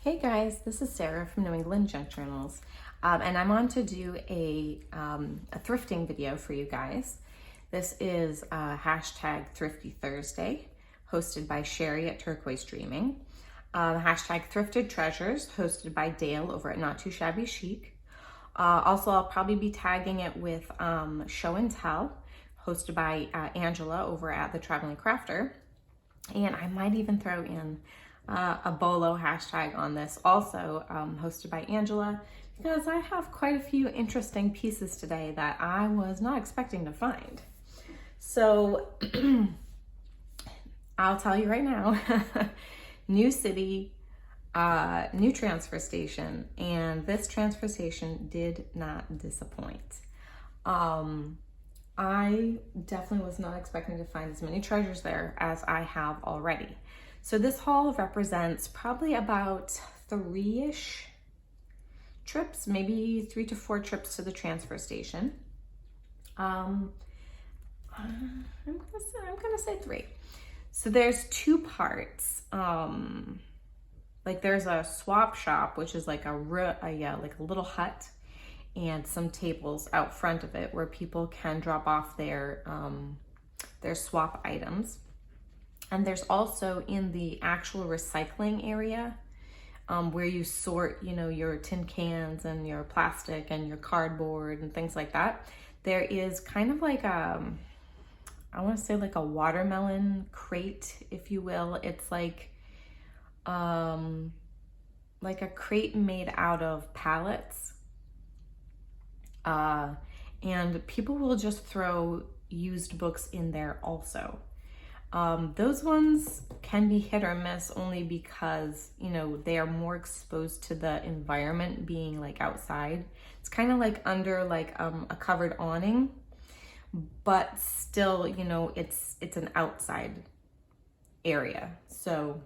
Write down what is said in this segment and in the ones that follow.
Hey guys, this is Sarah from New England Junk Journals, and I'm on to do a thrifting video for you guys. This is hashtag Thrifty Thursday, hosted by Sherry at Turquoise Dreaming. Hashtag Thrifted Treasures, hosted by Dale over at Not Too Shabby Chic. Also, I'll probably be tagging it with Show and Tell, hosted by Angela over at The Traveling Crafter. And I might even throw in a Bolo hashtag on this, also hosted by Angela, because I have quite a few interesting pieces today that I was not expecting to find. So I'll tell you right now, new city, new transfer station, and this transfer station did not disappoint. I definitely was not expecting to find as many treasures there as I have already. So this haul represents probably about 3-ish trips, maybe 3 to 4 trips to the transfer station. I'm gonna say 3. So there's 2 parts. Like there's a swap shop, which is like a little hut, and some tables out front of it where people can drop off their swap items. And there's also in the actual recycling area where you sort, your tin cans and your plastic and your cardboard and things like that. There is kind of like I want to say like a watermelon crate, if you will. It's like a crate made out of pallets. And people will just throw used books in there also. Those ones can be hit or miss only because, they are more exposed to the environment being like outside. It's kind of like under like a covered awning, but still, it's an outside area. So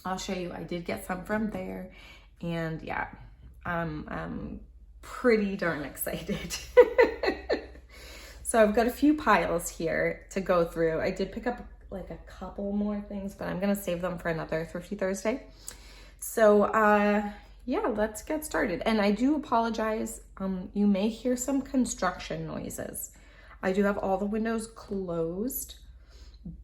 I'll show you. I did get some from there, and yeah, I'm pretty darn excited. So I've got a few piles here to go through. I did pick up like a couple more things, but I'm gonna save them for another Thrifty Thursday. So yeah, let's get started. And I do apologize, you may hear some construction noises. I do have all the windows closed,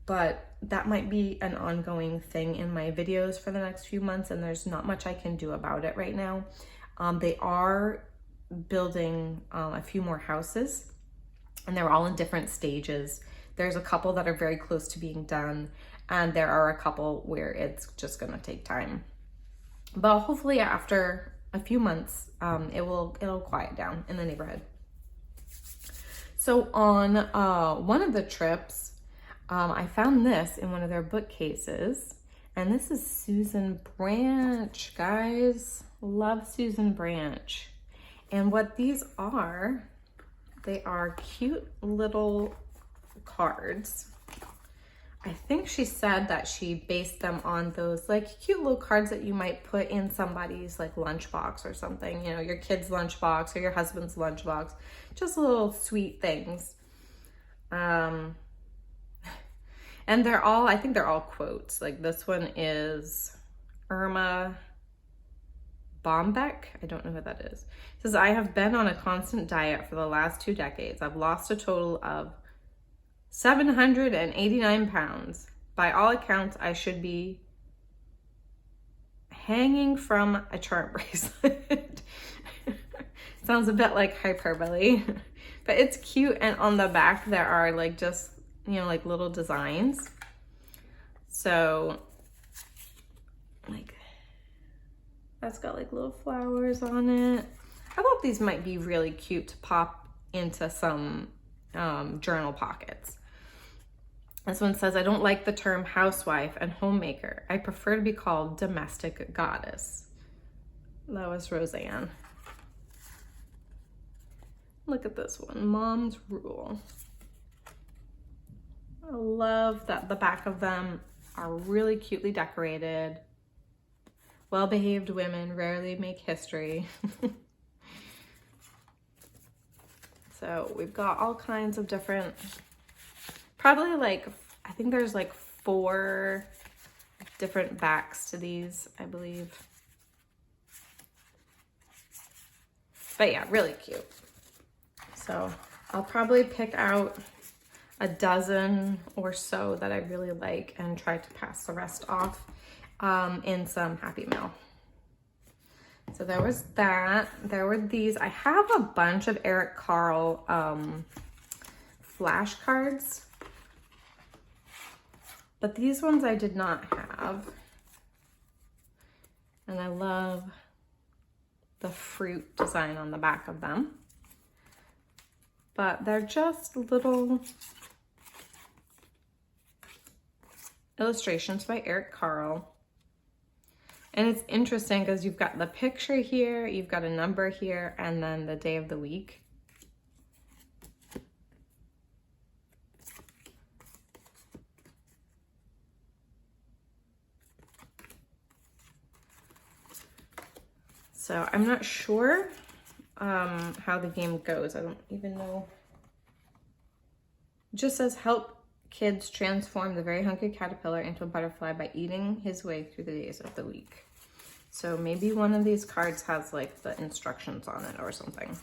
but that might be an ongoing thing in my videos for the next few months, and there's not much I can do about it right now. They are building a few more houses, and they're all in different stages. There's a couple that are very close to being done, and there are a couple where it's just gonna take time. But hopefully after a few months, it'll quiet down in the neighborhood. So on one of the trips, I found this in one of their bookcases, and this is Susan Branch, guys. Love Susan Branch. And what these are, they are cute little cards. I think she said that she based them on those like cute little cards that you might put in somebody's like lunchbox or something, your kid's lunchbox or your husband's lunchbox, just little sweet things. And I think they're all quotes. Like this one is Irma Bombeck. I don't know who that is. It says, I have been on a constant diet for the last 2 decades. I've lost a total of 789 pounds. By all accounts, I should be hanging from a charm bracelet. Sounds a bit like hyperbole, but it's cute. And on the back, there are like just, like little designs. So like that's got like little flowers on it. I thought these might be really cute to pop into some journal pockets. This one says, I don't like the term housewife and homemaker. I prefer to be called domestic goddess. That was Roseanne. Look at this one, Mom's Rule. I love that the back of them are really cutely decorated. Well-behaved women rarely make history. So we've got all kinds of different, probably like, I think there's like 4 different backs to these, I believe. But yeah, really cute. So I'll probably pick out a dozen or so that I really like and try to pass the rest off in some Happy Mail. So there was that. There were these. I have a bunch of Eric Carle flashcards, but these ones I did not have. And I love the fruit design on the back of them. But they're just little illustrations by Eric Carle. And it's interesting because you've got the picture here, you've got a number here, and then the day of the week. So I'm not sure how the game goes. I don't even know. It just says help kids transform the very hungry caterpillar into a butterfly by eating his way through the days of the week. So maybe one of these cards has like the instructions on it or something.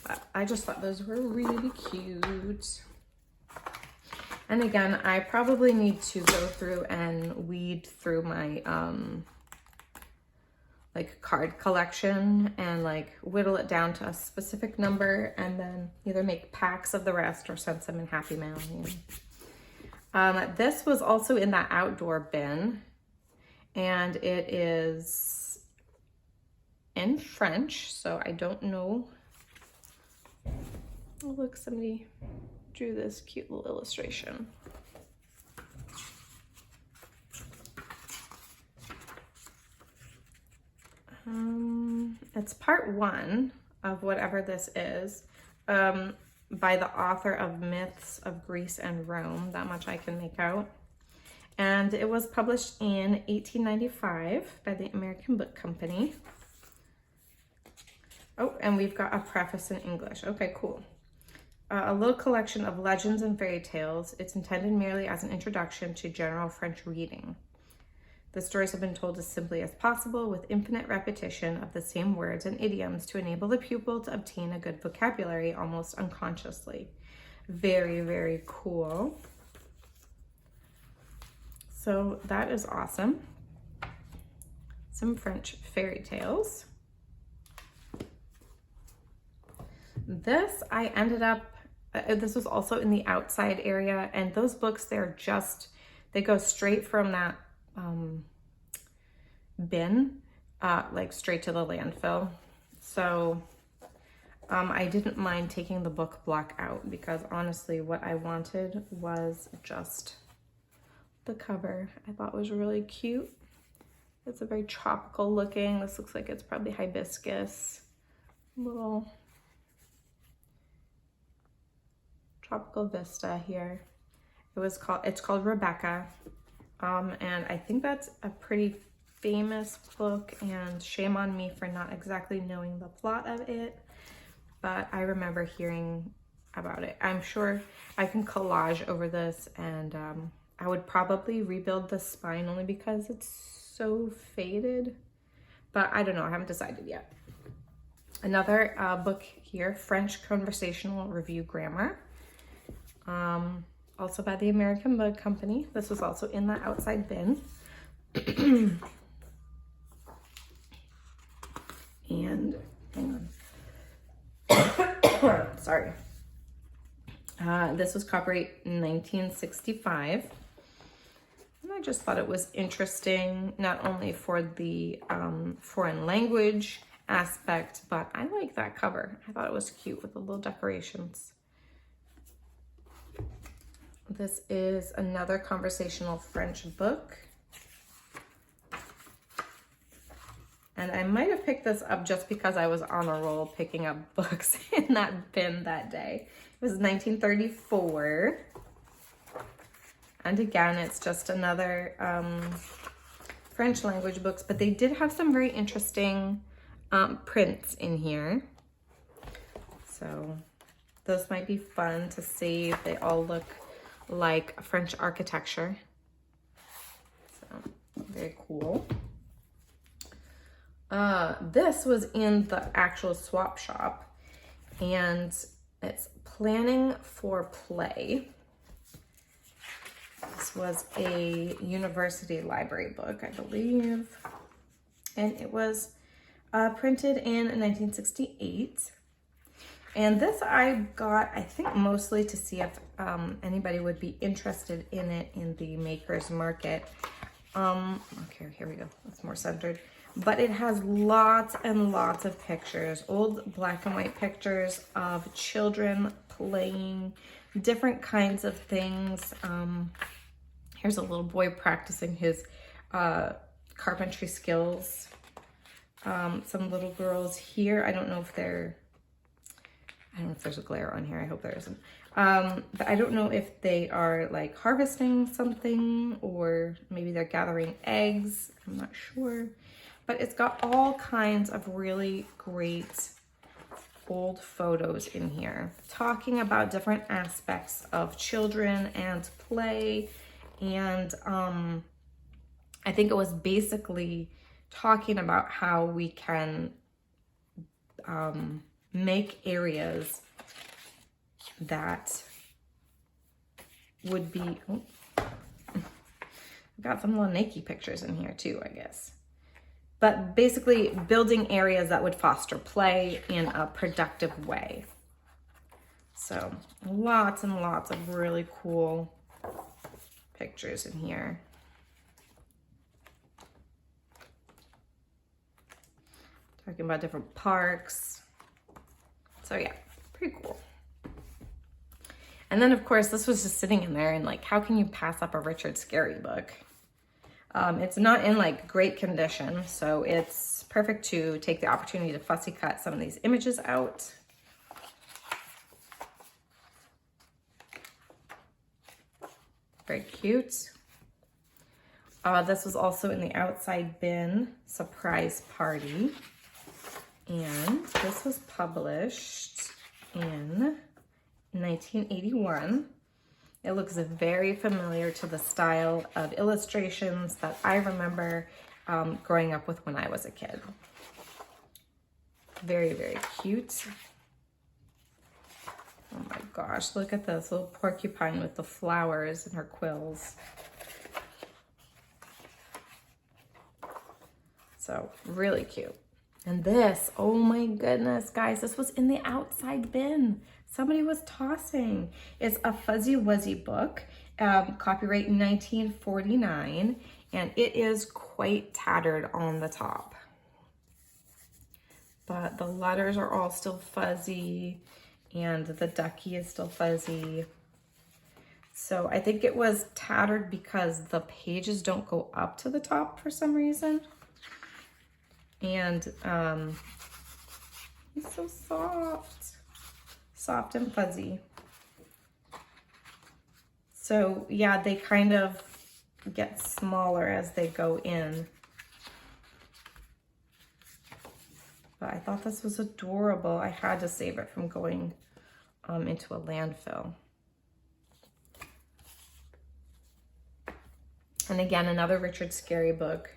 But I just thought those were really cute. And again, I probably need to go through and weed through my like card collection and like whittle it down to a specific number and then either make packs of the rest or send some in Happy Mail. This was also in that outdoor bin, and it is in French, so I don't know. Oh look, somebody drew this cute little illustration. It's part 1 of whatever this is, by the author of Myths of Greece and Rome. That much I can make out. And it was published in 1895 by the American Book Company. Oh, and we've got a preface in English. Okay, cool. A little collection of legends and fairy tales. It's intended merely as an introduction to general French reading. The stories have been told as simply as possible with infinite repetition of the same words and idioms to enable the pupil to obtain a good vocabulary almost unconsciously. Very, very cool. So that is awesome. Some French fairy tales. This I ended up, this was also in the outside area, and those books, they go straight from that bin, like straight to the landfill. So I didn't mind taking the book block out because honestly what I wanted was just the cover. I thought was really cute. It's a very tropical looking. This looks like it's probably hibiscus. Little tropical vista here. It's called Rebecca. And I think that's a pretty famous book, and shame on me for not exactly knowing the plot of it, but I remember hearing about it. I'm sure I can collage over this, and I would probably rebuild the spine only because it's so faded, but I don't know, I haven't decided yet. Another book here, French Conversational Review Grammar. Also by the American Book Company. This was also in the outside bin. And hang on. Sorry. This was copyright 1965. And I just thought it was interesting, not only for the foreign language aspect, but I like that cover. I thought it was cute with the little decorations. This is another conversational French book. And I might have picked this up just because I was on a roll picking up books in that bin that day. It was 1934. And again, it's just another French language books, but they did have some very interesting prints in here. So those might be fun to see. They all look like French architecture. So very cool. This was in the actual swap shop, and it's Planning for Play. This was a university library book, I believe, and it was printed in 1968. And this I got, I think, mostly to see if anybody would be interested in it in the maker's market. Okay, here we go. That's more centered. But it has lots and lots of pictures, old black and white pictures of children playing different kinds of things. Here's a little boy practicing his carpentry skills. Some little girls here. I don't know if there's a glare on here. I hope there isn't. But I don't know if they are like harvesting something, or maybe they're gathering eggs. I'm not sure. But it's got all kinds of really great old photos in here, talking about different aspects of children and play. And I think it was basically talking about how we can make areas that would be, I've got some little Nike pictures in here too, I guess. But basically building areas that would foster play in a productive way. So lots and lots of really cool pictures in here. Talking about different parks. So yeah, pretty cool. And then of course, this was just sitting in there, and like, how can you pass up a Richard Scarry book? It's not in like great condition, so it's perfect to take the opportunity to fussy cut some of these images out. Very cute. This was also in the Outside Bin Surprise Party. And this was published in 1981. It looks very familiar to the style of illustrations that I remember growing up with when I was a kid. Very, very cute. Oh my gosh, look at this little porcupine with the flowers in her quills. So really cute. And this, oh my goodness, guys, this was in the Outside Bin. Somebody was tossing. It's a Fuzzy Wuzzy book, copyright 1949, and it is quite tattered on the top. But the letters are all still fuzzy, and the ducky is still fuzzy. So I think it was tattered because the pages don't go up to the top for some reason. And it's so soft and fuzzy. So yeah, they kind of get smaller as they go in. But I thought this was adorable. I had to save it from going into a landfill. And again, another Richard Scarry book.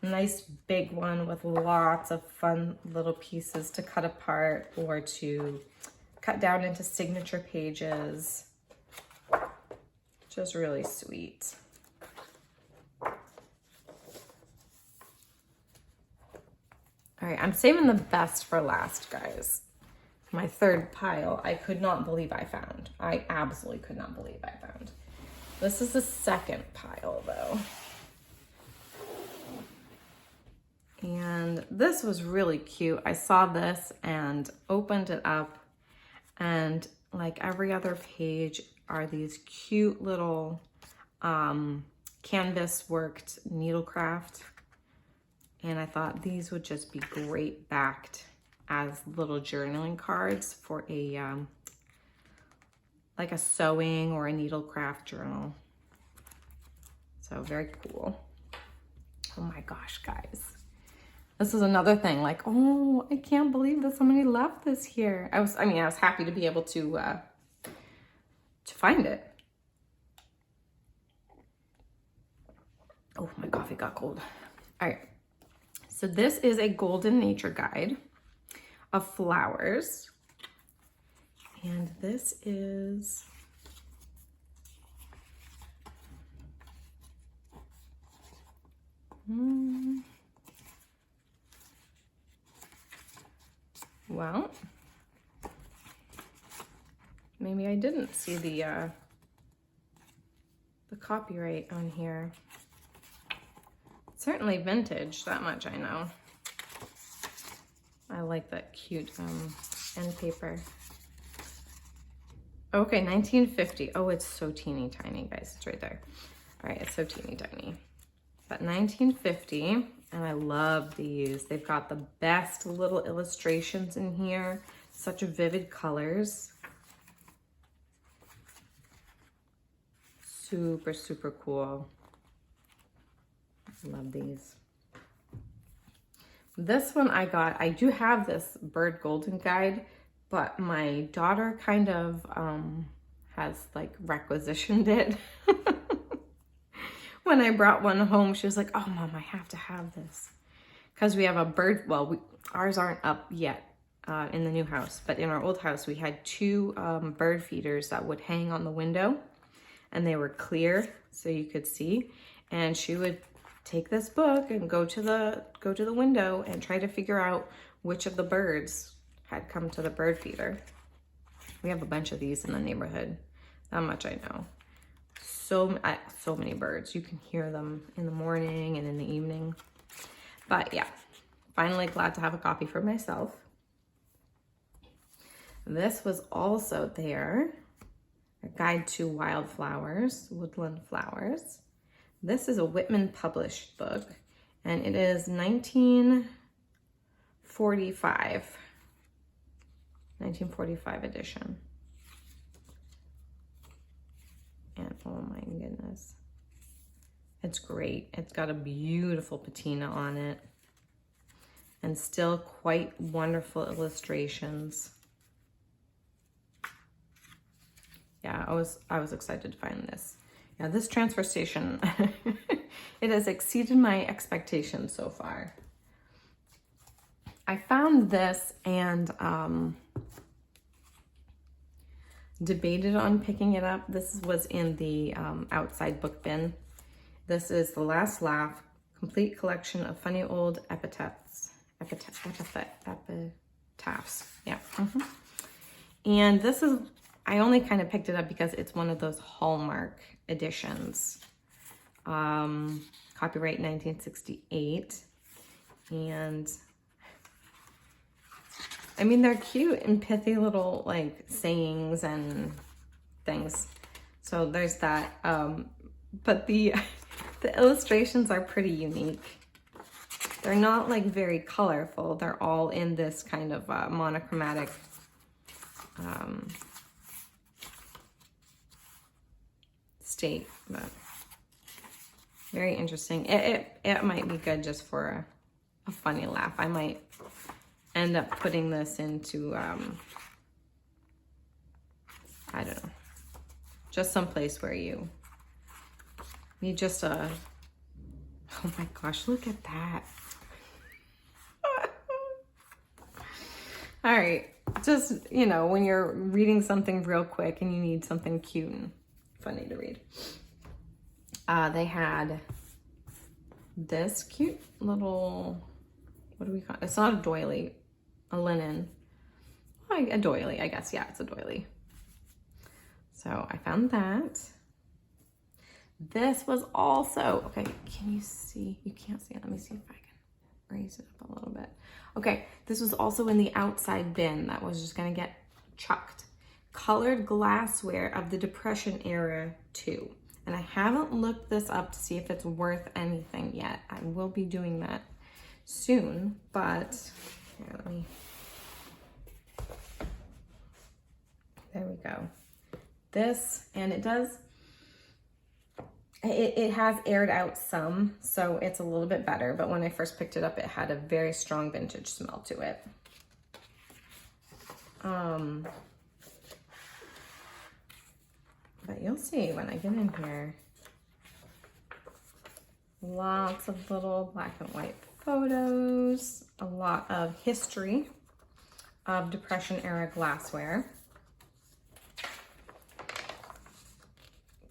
Nice big one with lots of fun little pieces to cut apart or to cut down into signature pages. Just really sweet. All right, I'm saving the best for last, guys. My third pile, I could not believe I found. I absolutely could not believe I found. This is the second pile though. And this was really cute. I saw this and opened it up, and like every other page are these cute little canvas worked needlecraft. And I thought these would just be great backed as little journaling cards for a like a sewing or a needlecraft journal. So very cool. Oh my gosh, guys. This is another thing, like, oh, I can't believe that somebody left this here. I was happy to be able to find it. Oh, my coffee got cold. All right. So this is a golden nature guide of flowers. And this is well, maybe I didn't see the copyright on here. It's certainly vintage, that much I know. I like that cute end paper. Okay, 1950. Oh, it's so teeny tiny, guys. It's right there. All right, it's so teeny tiny. But 1950, and I love these. They've got the best little illustrations in here. Such vivid colors. Super, super cool. Love these. This one I got, I do have this bird golden guide, but my daughter kind of has like requisitioned it. When I brought one home, she was like, oh, Mom, I have to have this. Because we have a bird, well, ours aren't up yet in the new house, but in our old house, we had two bird feeders that would hang on the window, and they were clear so you could see. And she would take this book and go to the window and try to figure out which of the birds had come to the bird feeder. We have a bunch of these in the neighborhood. That much I know. So many birds. You can hear them in the morning and in the evening. But yeah, finally glad to have a copy for myself. This was also there. A guide to wildflowers, woodland flowers. This is a Whitman published book, and it is 1945 edition. And oh my goodness, it's great. It's got a beautiful patina on it and still quite wonderful illustrations. Yeah, I was excited to find this. Yeah, this transfer station, it has exceeded my expectations so far. I found this and debated on picking it up. This was in the outside book bin. This is The Last Laugh, complete collection of funny old epitaphs. Yeah. And this is, I only kind of picked it up because it's one of those Hallmark editions. Copyright 1968. And I mean, they're cute and pithy little like sayings and things. So there's that. But the illustrations are pretty unique. They're not like very colorful. They're all in this kind of monochromatic state, but very interesting. It might be good just for a funny laugh. I might end up putting this into I don't know, just someplace where you need just a, oh my gosh, look at that. All right, just, you know, when you're reading something real quick and you need something cute and funny to read. They had this cute little, what do we call it? It's not a doily, a linen. A doily, I guess. Yeah, it's a doily. So I found that. This was also, okay, can you see? You can't see it. Let me see if I can raise it up a little bit. Okay, this was also in the outside bin that was just gonna get chucked. Colored glassware of the Depression era too. And I haven't looked this up to see if it's worth anything yet. I will be doing that soon, but here, let me, there we go. This, and it does, it has aired out some, so it's a little bit better, but when I first picked it up, it had a very strong vintage smell to it. But you'll see when I get in here. Lots of little black and white photos, a lot of history of Depression era glassware.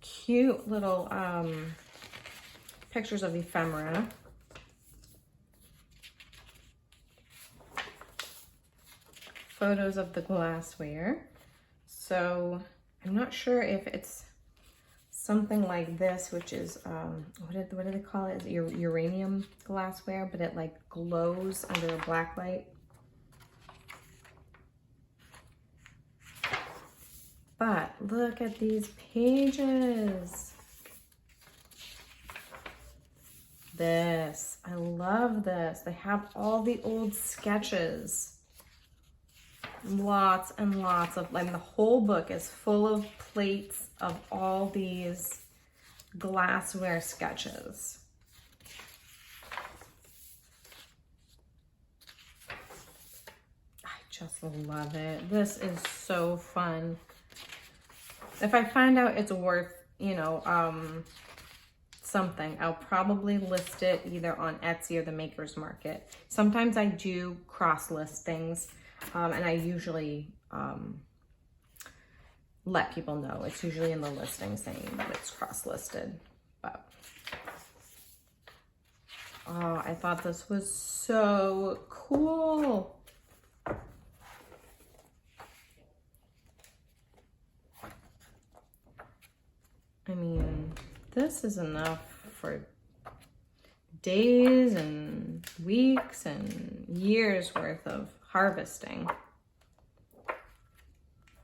Cute little pictures of ephemera. Photos of the glassware. So I'm not sure if it's something like this, which is, what do they call it? Is it uranium glassware, but it like glows under a black light. But look at these pages. This, I love this. They have all the old sketches. Lots and lots of, like, the whole book is full of plates of all these glassware sketches. I just love it. This is so fun. If I find out it's worth, you know, something, I'll probably list it either on Etsy or the Maker's Market. Sometimes I do cross list things. And I usually let people know. It's usually in the listing saying that it's cross-listed. But oh, I thought this was so cool. I mean, this is enough for days and weeks and years worth of harvesting.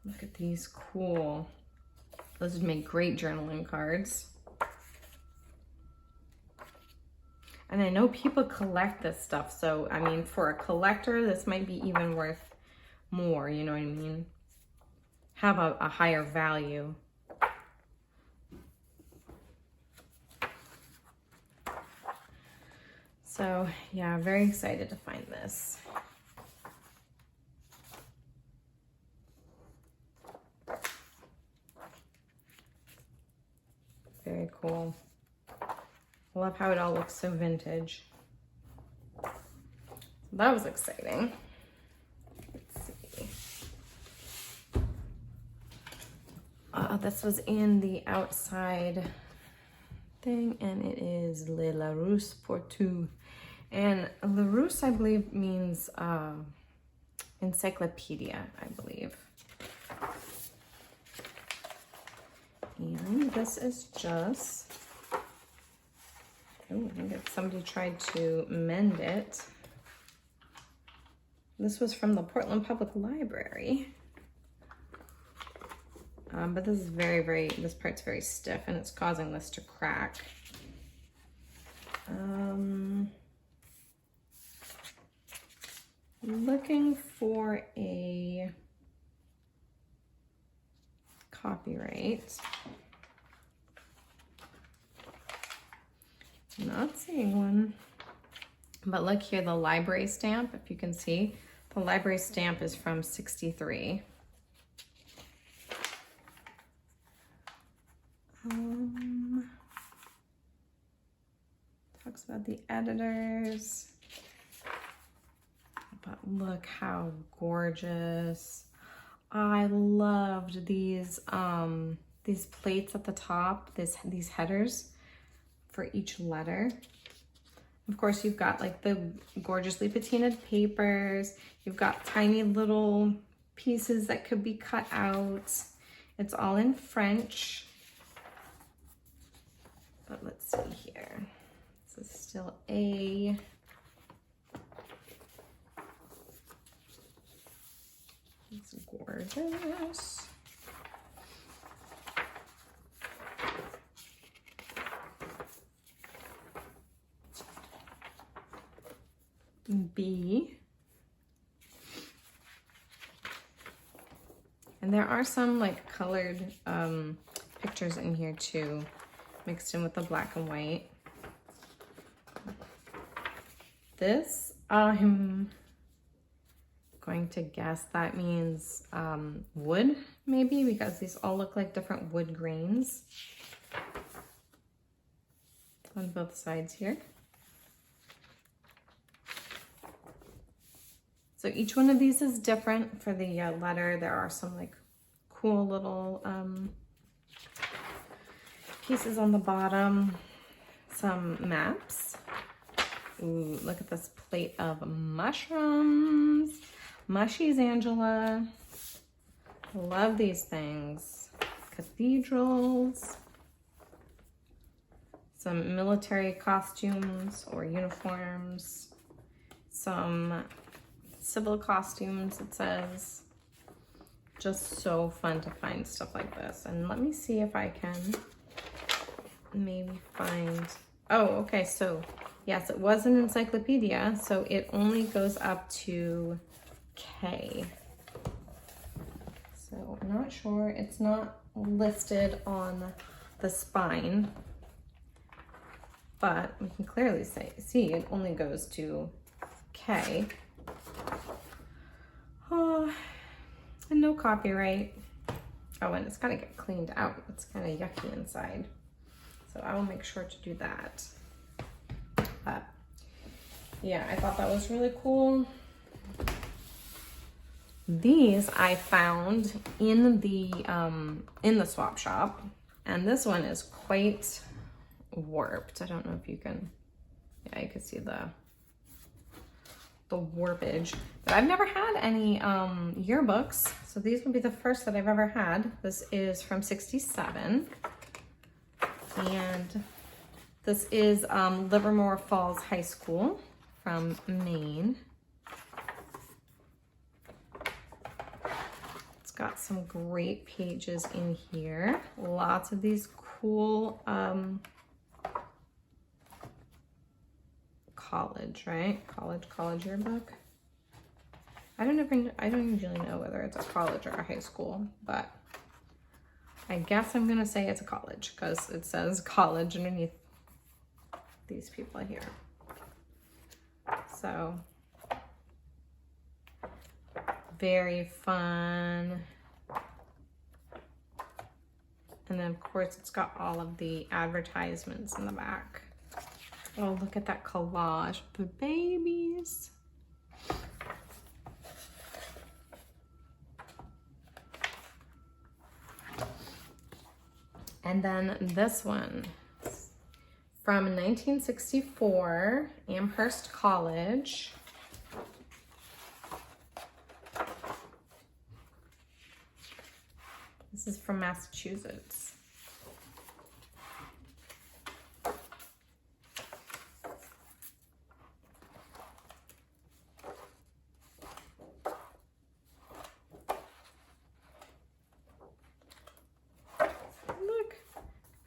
Look at these cool. Those would make great journaling cards. And I know people collect this stuff, so I mean, for a collector, this might be even worth more, you know what I mean? Have a higher value. So yeah, I'm very excited to find this. Very cool. I love how it all looks so vintage. That was exciting. Let's see. This was in the outside thing, and it is Le Larousse pour tout. And Larousse, I believe, means encyclopedia, I believe. And this is just, oh, I think somebody tried to mend it. This was from the Portland Public Library. But this is this part's very stiff and it's causing this to crack. Looking for a copyright. Not seeing one. But look here, the library stamp, if you can see, the library stamp is from '63. Talks about the editors. But look how gorgeous. I loved these plates at the top, these headers for each letter. Of course, you've got like the gorgeously patinaed papers. You've got tiny little pieces that could be cut out. It's all in French. But let's see here. This is still A. It's gorgeous. B. And there are some like colored pictures in here too, mixed in with the black and white. This, I'm going to guess that means wood, maybe, because these all look like different wood grains. on both sides here. So each one of these is different for the letter. There are some like cool little pieces on the bottom, some maps. Ooh, look at this plate of mushrooms. Mushies, Angela. Love these things. Cathedrals. Some military costumes or uniforms. Some civil costumes, it says. Just so fun to find stuff like this. And let me see if I can maybe find, oh, okay, so yes, it was an encyclopedia, so it only goes up to K. So I'm not sure, it's not listed on the spine, but we can clearly see it only goes to K. Oh, and no copyright. Oh, and it's gotta get cleaned out. It's kind of yucky inside. So I will make sure to do that. But yeah, I thought that was really cool. These I found in the swap shop, and this one is quite warped. I don't know if you can, yeah, you can see the warpage. But I've never had any yearbooks, so these would be the first that I've ever had. This is from '67, and this is Livermore Falls High School from Maine. It's got some great pages in here. Lots of these cool college, right? College yearbook. I don't usually know whether it's a college or a high school, but I guess I'm gonna say it's a college because it says college underneath these people here. So very fun. And then of course it's got all of the advertisements in the back. Oh, look at that collage for babies. And then this one from 1964, Amherst College. This is from Massachusetts. Look,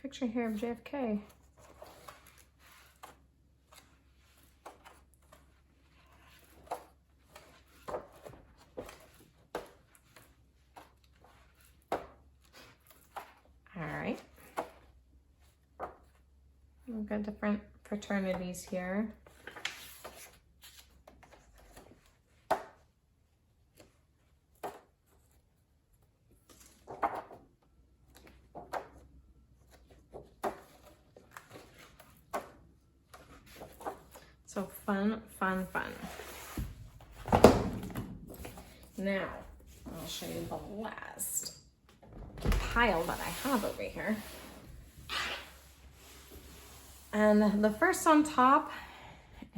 picture here of JFK. We've got different fraternities here. So fun, fun, fun. Now, I'll show you the last pile that I have over here. And the first on top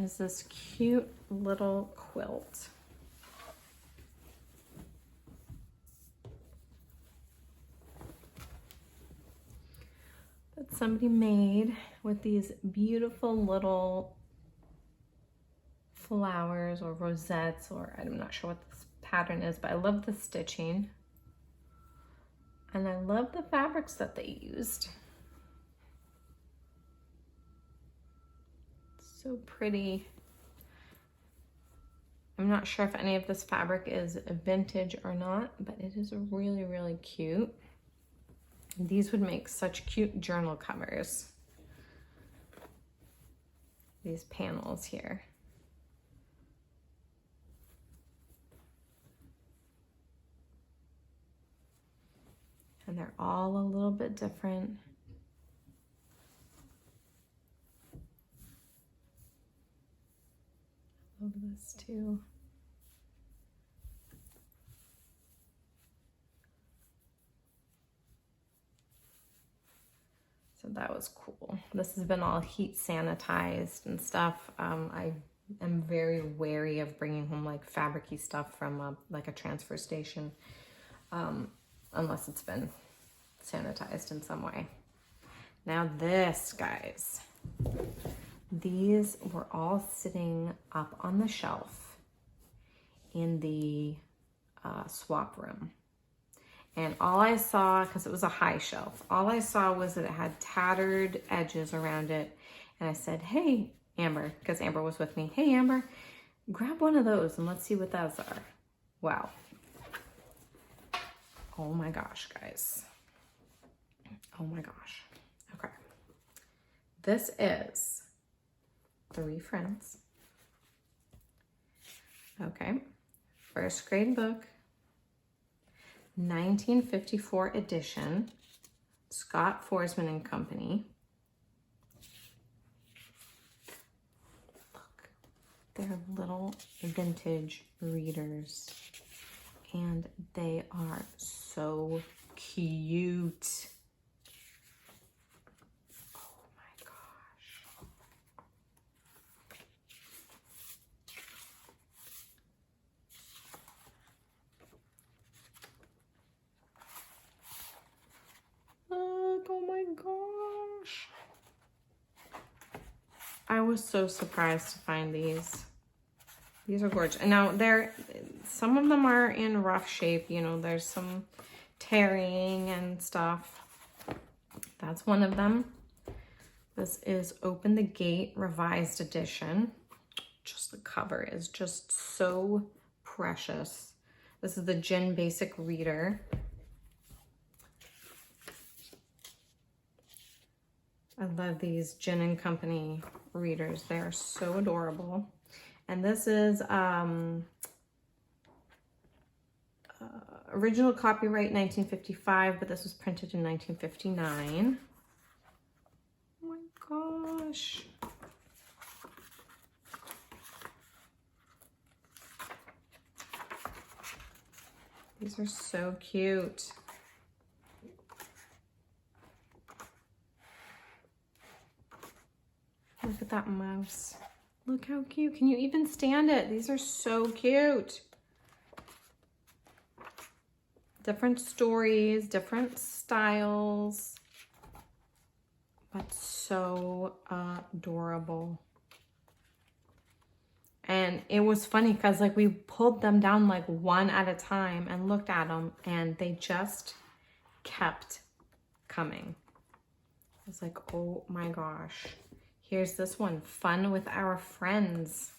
is this cute little quilt. That somebody made with these beautiful little flowers or rosettes, or I'm not sure what this pattern is, but I love the stitching. And I love the fabrics that they used. So pretty. I'm not sure if any of this fabric is vintage or not, but it is really, really cute. These would make such cute journal covers. These panels here. And they're all a little bit different. love this too. So that was cool. This has been all heat sanitized and stuff. I am very wary of bringing home like fabric-y stuff from like a transfer station, unless it's been sanitized in some way. Now this, guys, these were all sitting up on the shelf in the swap room. And all I saw, because it was a high shelf, all I saw was that it had tattered edges around it. And I said, hey, Amber, because Amber was with me. Hey, Amber, grab one of those and let's see what those are. Wow. Oh my gosh, guys. Oh my gosh. Okay. This is 3 Friends. Okay. First grade book. 1954 edition, Scott Forsman and Company. Look, they're little vintage readers, and they are so cute. Oh my gosh. Oh my gosh. I was so surprised to find these. These are gorgeous. And now some of them are in rough shape, you know, there's some tearing and stuff. That's one of them. This is Open the Gate Revised Edition. Just the cover is just so precious. This is the Gin Basic Reader. I love these Gin and Company readers. They are so adorable. And this is original copyright 1955, but this was printed in 1959. Oh my gosh. These are so cute. Look at that mouse. Look how cute. Can you even stand it? These are so cute. Different stories, different styles, but so adorable. And it was funny because like we pulled them down like one at a time and looked at them, and they just kept coming. I was like, oh my gosh. Here's this one, Fun with Our Friends.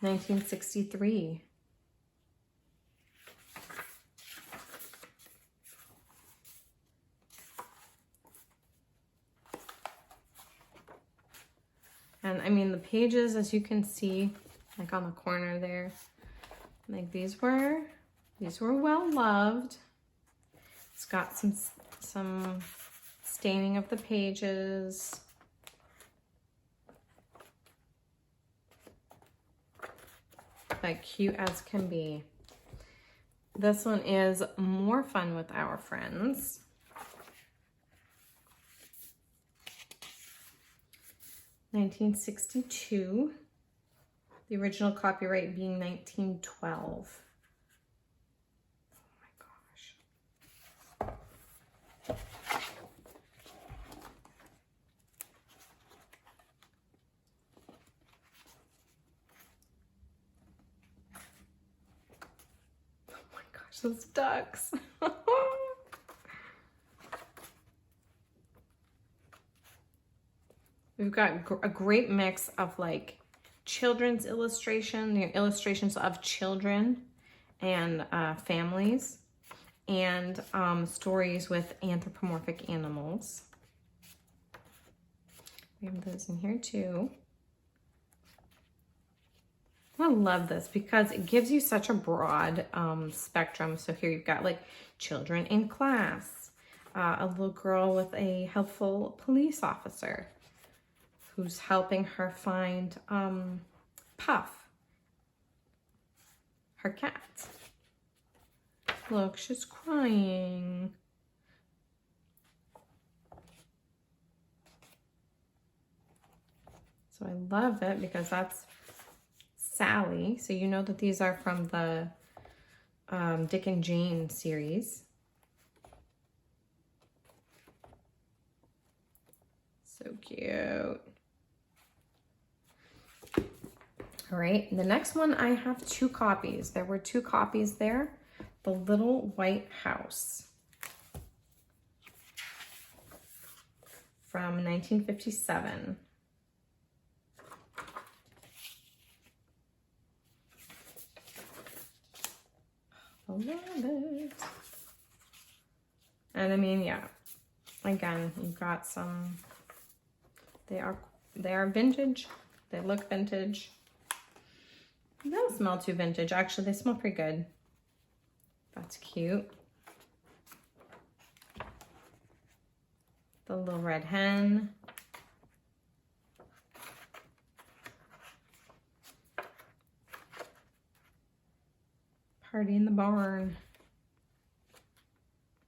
1963. And I mean, the pages, as you can see, like on the corner there, like these were well loved. It's got some staining of the pages. Like cute as can be. This one is More Fun with Our Friends. (1962). The original copyright being 1912. Those ducks. We've got a great mix of like children's illustration, the illustrations of children and families, and stories with anthropomorphic animals. We have those in here too. I love this because it gives you such a broad spectrum. So here you've got like children in class, a little girl with a helpful police officer who's helping her find Puff, her cat. Look, she's crying. So I love it because that's Sally. So you know that these are from the Dick and Jane series. So cute. All right, the next one, I have 2 copies. There were 2 copies there. The Little White House from 1957. I love it. And I mean, yeah, again, you've got some, they are vintage. They look vintage. They don't smell too vintage. Actually, they smell pretty good. That's cute. The little red hen. Party in the barn.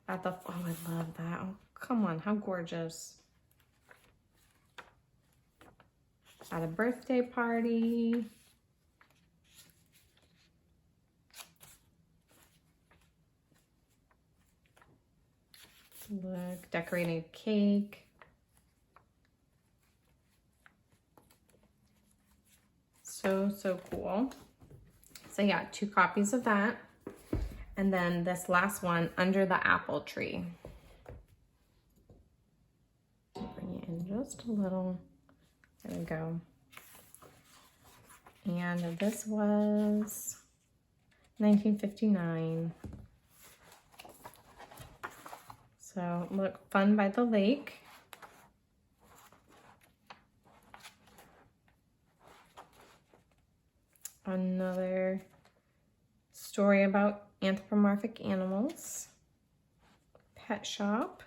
At the, oh, I love that. Oh, come on, how gorgeous. At a birthday party. Look, decorating a cake. So, so cool. So yeah, 2 copies of that. And then this last one, Under the Apple Tree. Bring it in just a little. There we go. And this was 1959. So look, fun by the lake. Another story about anthropomorphic animals. Pet shop.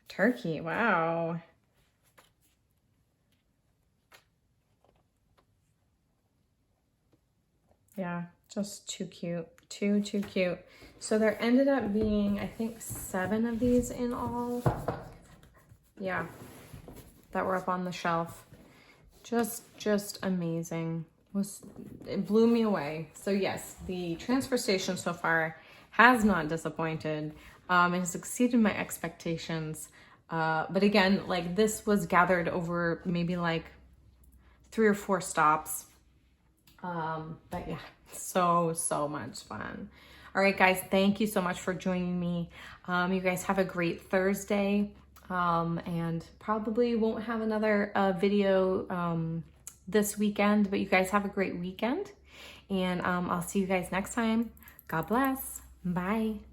Turkey, wow. Yeah, just too cute. Too cute. So there ended up being, I think, 7 of these in all. Yeah, that were up on the shelf. Just amazing. It blew me away. So yes, the transfer station so far has not disappointed. It has exceeded my expectations. But again, like this was gathered over maybe like 3 or 4 stops. But yeah, so much fun. All right, guys, thank you so much for joining me. You guys have a great Thursday. And probably won't have another video this weekend, but you guys have a great weekend. And I'll see you guys next time. God bless. Bye.